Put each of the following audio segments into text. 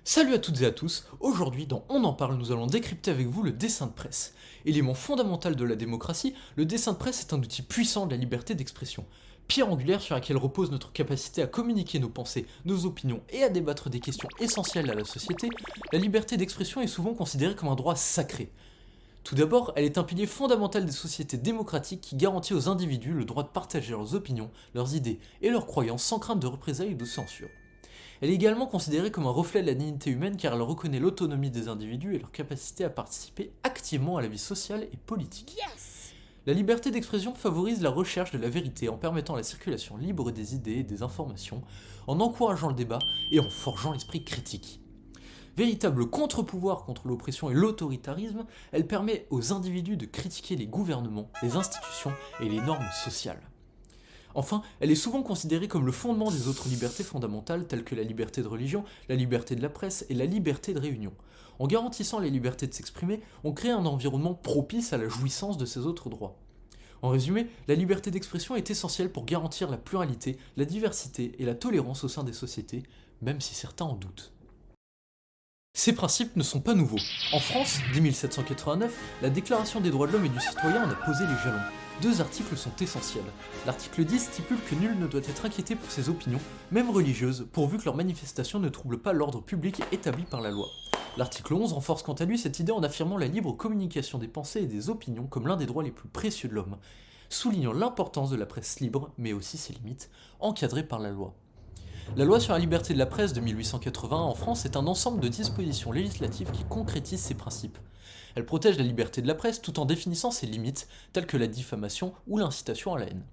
Salut à toutes et à tous, aujourd'hui dans On en parle, nous allons décrypter avec vous le dessin de presse. Élément fondamental de la démocratie, le dessin de presse est un outil puissant de la liberté d'expression. Pierre angulaire sur laquelle repose notre capacité à communiquer nos pensées, nos opinions et à débattre des questions essentielles à la société, la liberté d'expression est souvent considérée comme un droit sacré. Tout d'abord, elle est un pilier fondamental des sociétés démocratiques qui garantit aux individus le droit de partager leurs opinions, leurs idées et leurs croyances sans crainte de représailles ou de censure. Elle est également considérée comme un reflet de la dignité humaine car elle reconnaît l'autonomie des individus et leur capacité à participer activement à la vie sociale et politique. Yes! La liberté d'expression favorise la recherche de la vérité en permettant la circulation libre des idées et des informations, en encourageant le débat et en forgeant l'esprit critique. Véritable contre-pouvoir contre l'oppression et l'autoritarisme, elle permet aux individus de critiquer les gouvernements, les institutions et les normes sociales. Enfin, elle est souvent considérée comme le fondement des autres libertés fondamentales telles que la liberté de religion, la liberté de la presse et la liberté de réunion. En garantissant la liberté de s'exprimer, on crée un environnement propice à la jouissance de ces autres droits. En résumé, la liberté d'expression est essentielle pour garantir la pluralité, la diversité et la tolérance au sein des sociétés, même si certains en doutent. Ces principes ne sont pas nouveaux. En France, dès 1789, la Déclaration des droits de l'homme et du citoyen en a posé les jalons. Deux articles sont essentiels. L'article 10 stipule que nul ne doit être inquiété pour ses opinions, même religieuses, pourvu que leurs manifestations ne troublent pas l'ordre public établi par la loi. L'article 11 renforce quant à lui cette idée en affirmant la libre communication des pensées et des opinions comme l'un des droits les plus précieux de l'homme, soulignant l'importance de la presse libre, mais aussi ses limites, encadrées par la loi. La loi sur la liberté de la presse de 1881 en France est un ensemble de dispositions législatives qui concrétisent ces principes. Elle protège la liberté de la presse tout en définissant ses limites, telles que la diffamation ou l'incitation à la haine.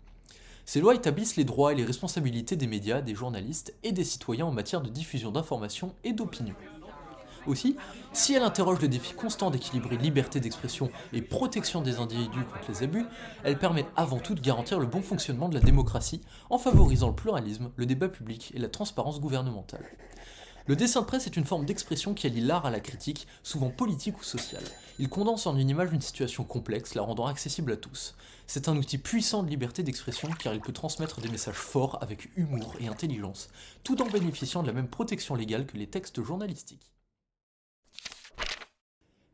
Ces lois établissent les droits et les responsabilités des médias, des journalistes et des citoyens en matière de diffusion d'informations et d'opinions. Aussi, si elle interroge le défi constant d'équilibrer liberté d'expression et protection des individus contre les abus, elle permet avant tout de garantir le bon fonctionnement de la démocratie en favorisant le pluralisme, le débat public et la transparence gouvernementale. Le dessin de presse est une forme d'expression qui allie l'art à la critique, souvent politique ou sociale. Il condense en une image une situation complexe, la rendant accessible à tous. C'est un outil puissant de liberté d'expression car il peut transmettre des messages forts avec humour et intelligence, tout en bénéficiant de la même protection légale que les textes journalistiques.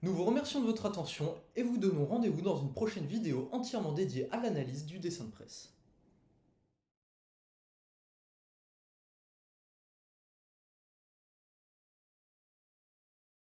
Nous vous remercions de votre attention et vous donnons rendez-vous dans une prochaine vidéo entièrement dédiée à l'analyse du dessin de presse.